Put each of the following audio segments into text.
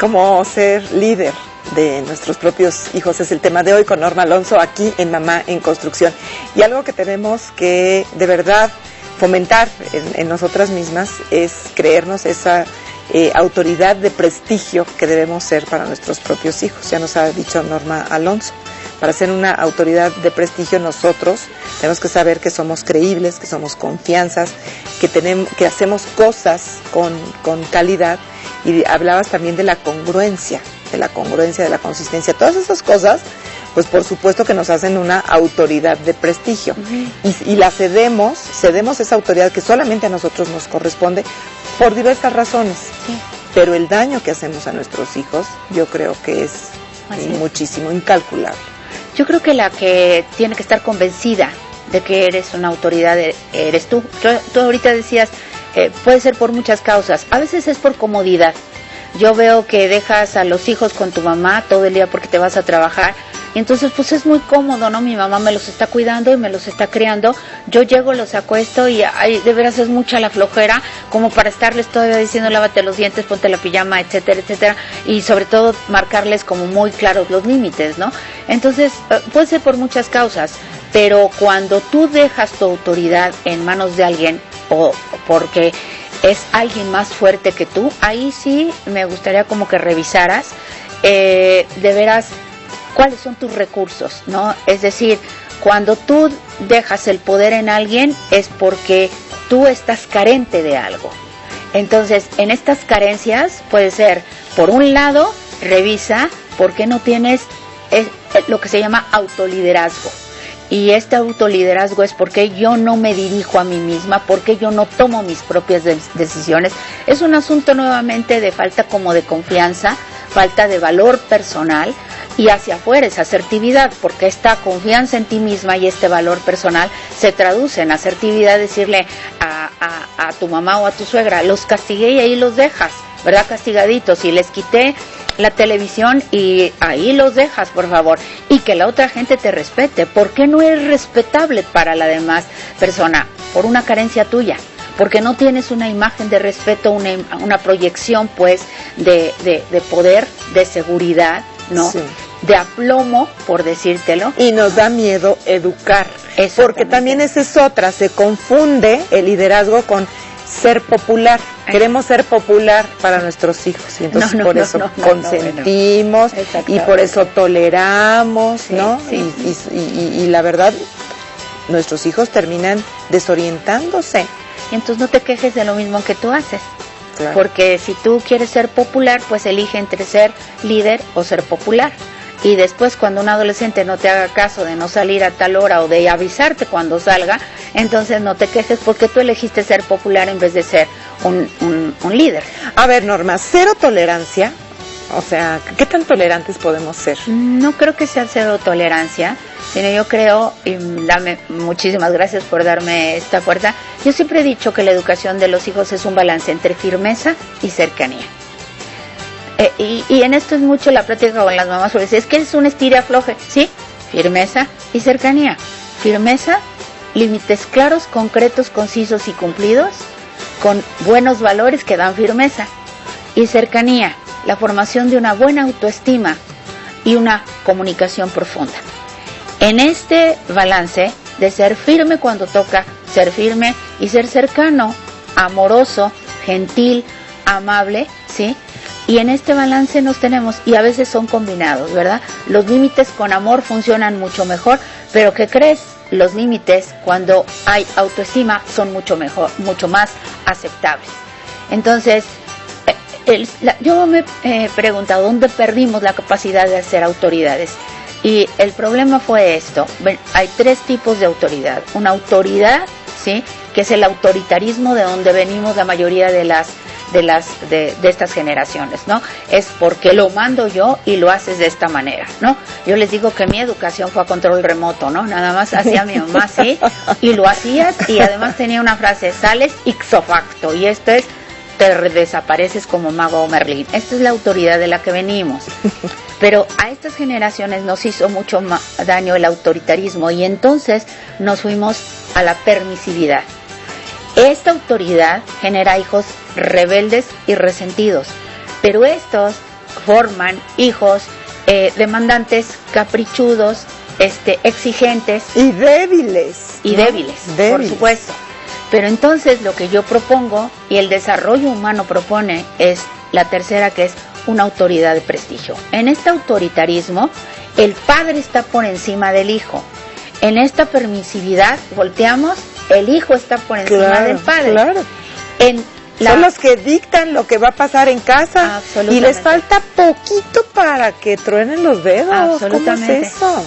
cómo ser líder de nuestros propios hijos es el tema de hoy con Norma Alonso aquí en Mamá en Construcción. Y algo que tenemos que de verdad fomentar en nosotras mismas es creernos esa autoridad de prestigio que debemos ser para nuestros propios hijos. Ya nos ha dicho Norma Alonso. Para ser una autoridad de prestigio nosotros tenemos que saber que somos creíbles, que somos confianzas, que hacemos cosas con calidad. Y hablabas también de la congruencia, de la consistencia. Todas esas cosas, pues por supuesto que nos hacen una autoridad de prestigio. Y la cedemos esa autoridad que solamente a nosotros nos corresponde por diversas razones. Sí. Pero el daño que hacemos a nuestros hijos, yo creo que es muchísimo, incalculable. Yo creo que la que tiene que estar convencida de que eres una autoridad eres tú. Tú ahorita decías, puede ser por muchas causas. A veces es por comodidad. Yo veo que dejas a los hijos con tu mamá todo el día porque te vas a trabajar. Y entonces pues es muy cómodo, ¿no? Mi mamá me los está cuidando y me los está criando. Yo llego, los acuesto y de veras es mucha la flojera como para estarles todavía diciendo lávate los dientes, ponte la pijama, etcétera, etcétera. Y sobre todo marcarles como muy claros los límites, ¿no? Entonces puede ser por muchas causas, pero cuando tú dejas tu autoridad en manos de alguien o porque es alguien más fuerte que tú, ahí sí me gustaría como que revisaras de veras cuáles son tus recursos, ¿no? Es decir, cuando tú dejas el poder en alguien es porque tú estás carente de algo. Entonces, en estas carencias puede ser, por un lado, revisa por qué no tienes lo que se llama autoliderazgo. Y este autoliderazgo es porque yo no me dirijo a mí misma, porque yo no tomo mis propias decisiones. Es un asunto nuevamente de falta como de confianza, falta de valor personal y hacia afuera es asertividad, porque esta confianza en ti misma y este valor personal se traduce en asertividad, decirle a tu mamá o a tu suegra, los castigué y ahí los dejas, ¿verdad? Castigaditos, y les quité la televisión y ahí los dejas, por favor, y que la otra gente te respete. ¿Por qué no eres respetable para la demás persona? Por una carencia tuya, porque no tienes una imagen de respeto, una proyección pues de poder, de seguridad, ¿no? Sí. De aplomo, por decírtelo. Y nos da miedo educar, porque también esa es otra, se confunde el liderazgo con ser popular. Queremos ser popular para nuestros hijos y entonces por eso consentimos y por eso toleramos, sí, ¿no? Sí. Y la verdad, nuestros hijos terminan desorientándose. Y entonces no te quejes de lo mismo que tú haces. Claro. Porque si tú quieres ser popular, pues elige entre ser líder o ser popular. Y después cuando un adolescente no te haga caso de no salir a tal hora o de avisarte cuando salga, entonces no te quejes porque tú elegiste ser popular en vez de ser un líder. A ver, Norma, cero tolerancia, o sea, ¿qué tan tolerantes podemos ser? No creo que sea cero tolerancia, sino yo creo, y muchísimas gracias por darme esta puerta, yo siempre he dicho que la educación de los hijos es un balance entre firmeza y cercanía. Y en esto es mucho la práctica con las mamás, porque es que es un estira afloje, ¿sí? Firmeza y cercanía. Firmeza, límites claros, concretos, concisos y cumplidos, con buenos valores que dan firmeza. Y cercanía, la formación de una buena autoestima y una comunicación profunda. En este balance de ser firme cuando toca ser firme y ser cercano, amoroso, gentil, amable, ¿sí? Y en este balance nos tenemos, y a veces son combinados, ¿verdad? Los límites con amor funcionan mucho mejor, pero ¿qué crees? Los límites, cuando hay autoestima, son mucho más aceptables. Entonces, yo me he preguntado, ¿dónde perdimos la capacidad de ser autoridades? Y el problema fue esto. Hay tres tipos de autoridad. Una autoridad, ¿sí?, que es el autoritarismo de donde venimos la mayoría de estas generaciones, ¿no? Es porque lo mando yo y lo haces de esta manera, ¿no? Yo les digo que mi educación fue a control remoto, ¿no? Nada más hacía mi mamá así y lo hacías, y además tenía una frase, sales ipso facto, y esto es, te desapareces como mago o Merlín. Esta es la autoridad de la que venimos. Pero a estas generaciones nos hizo mucho daño el autoritarismo y entonces nos fuimos a la permisividad. Esta autoridad genera hijos rebeldes y resentidos, pero estos forman hijos demandantes, caprichudos, exigentes y débiles, y ¿no? débiles, por supuesto. Pero entonces lo que yo propongo y el desarrollo humano propone es la tercera, que es una autoridad de prestigio. En este autoritarismo, el padre está por encima del hijo. En esta permisividad, volteamos, el hijo está por encima del padre. Claro. Son los que dictan lo que va a pasar en casa y les falta poquito para que truenen los dedos. Absolutamente. ¿Cómo es eso?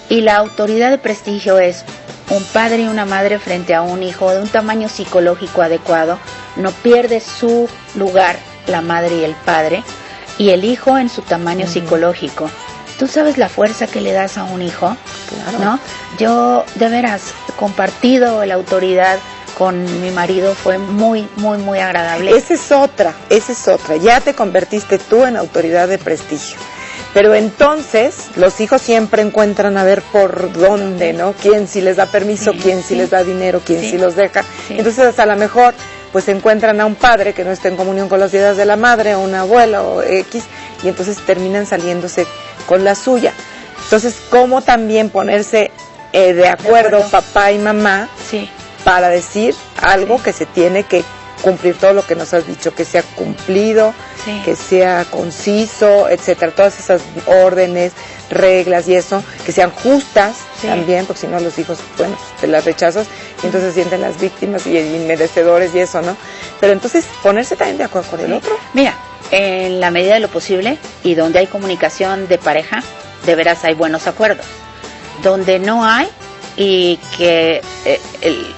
Y la autoridad de prestigio es un padre y una madre frente a un hijo de un tamaño psicológico adecuado. No pierde su lugar la madre y el padre, y el hijo en su tamaño psicológico. ¿Tú sabes la fuerza que le das a un hijo? Claro. ¿No? Yo, de veras, compartido la autoridad con mi marido, fue muy, muy, muy agradable. Esa es otra. Ya te convertiste tú en autoridad de prestigio. Pero entonces los hijos siempre encuentran a ver por dónde, ¿no? Quién sí les da permiso, quién sí les da dinero, quién sí los deja. Entonces hasta a lo mejor pues encuentran a un padre que no está en comunión con las ideas de la madre, o un abuelo, o X, y entonces terminan saliéndose con la suya. Entonces, ¿cómo también ponerse de acuerdo papá y mamá para decir algo que se tiene que cumplir, todo lo que nos has dicho, que sea cumplido, que sea conciso, etcétera, todas esas órdenes, reglas y eso, que sean justas también, porque si no los hijos, bueno, pues te las rechazas y entonces se sienten las víctimas y merecedores y eso, ¿no? Pero entonces ponerse también de acuerdo con el otro. Mira, en la medida de lo posible y donde hay comunicación de pareja, de veras hay buenos acuerdos. Donde no hay, y que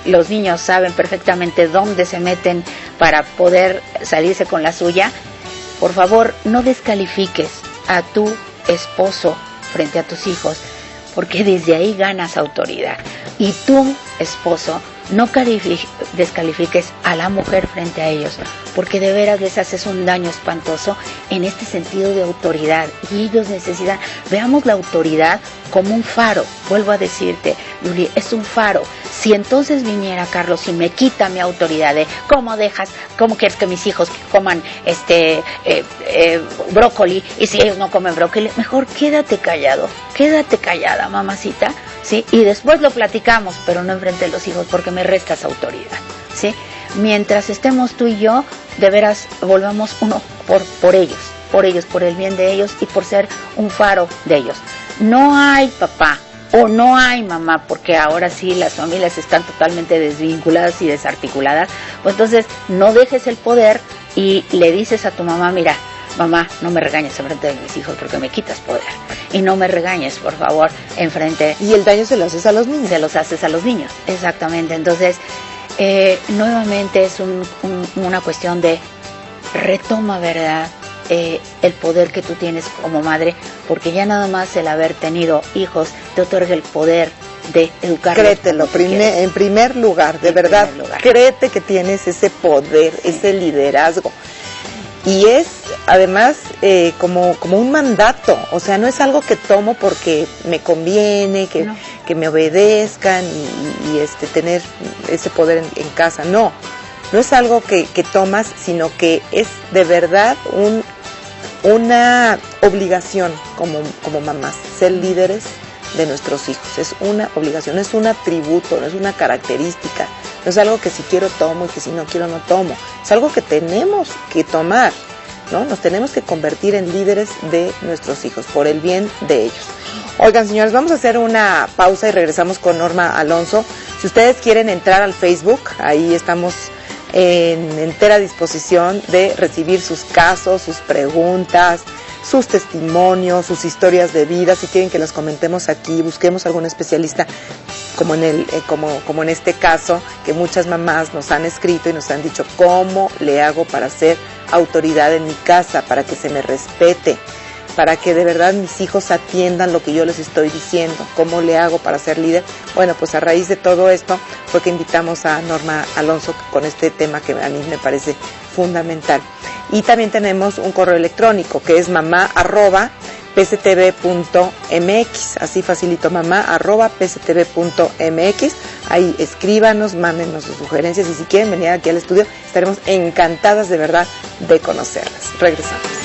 los niños saben perfectamente dónde se meten para poder salirse con la suya, por favor no descalifiques a tu esposo frente a tus hijos, porque desde ahí ganas autoridad. Y tú, esposo, no descalifiques a la mujer frente a ellos, porque de veras les haces un daño espantoso en este sentido de autoridad, y ellos necesitan, veamos la autoridad como un faro. Vuelvo a decirte, Yuli, es un faro. Si entonces viniera Carlos y me quita mi autoridad de cómo quieres que mis hijos coman brócoli, y si ellos no comen brócoli, mejor quédate callada, mamacita, ¿sí? Y después lo platicamos, pero no enfrente de los hijos, porque me restas autoridad, ¿sí? Mientras estemos tú y yo, de veras volvamos uno por ellos, por el bien de ellos y por ser un faro de ellos. No hay papá o no hay mamá, porque ahora sí las familias están totalmente desvinculadas y desarticuladas, pues entonces no dejes el poder y le dices a tu mamá, mira, mamá, no me regañes enfrente de mis hijos porque me quitas poder, y no me regañes, por favor, enfrente. Y el daño se lo haces a los niños. Se los haces a los niños, exactamente. Entonces, nuevamente es una cuestión de retoma, ¿verdad?, el poder que tú tienes como madre, porque ya nada más el haber tenido hijos te otorga el poder de educarlos. Créetelo, en primer lugar, de verdad, créete que tienes ese poder, ese liderazgo. Y es, además, como un mandato, o sea, no es algo que tomo porque me conviene, que me obedezcan y tener ese poder en casa, no es algo que tomas, sino que es de verdad una obligación como mamás, ser líderes de nuestros hijos. Es una obligación, es un atributo, no es una característica, no es algo que si quiero tomo y que si no quiero no tomo, es algo que tenemos que tomar, ¿no? Nos tenemos que convertir en líderes de nuestros hijos, por el bien de ellos. Oigan, señores, vamos a hacer una pausa y regresamos con Norma Alonso. Si ustedes quieren entrar al Facebook, ahí estamos en entera disposición de recibir sus casos, sus preguntas, sus testimonios, sus historias de vida. Si quieren que las comentemos aquí, busquemos algún especialista, como en este caso, que muchas mamás nos han escrito y nos han dicho, ¿cómo le hago para ser autoridad en mi casa, para que se me respete, para que de verdad mis hijos atiendan lo que yo les estoy diciendo? ¿Cómo le hago para ser líder? Bueno, pues a raíz de todo esto fue que invitamos a Norma Alonso con este tema que a mí me parece fundamental. Y también tenemos un correo electrónico que es mamá@pstv.mx, así facilito, mamá@pstv.mx. Ahí escríbanos, mándenos sus sugerencias y si quieren venir aquí al estudio estaremos encantadas de verdad de conocerlas. Regresamos.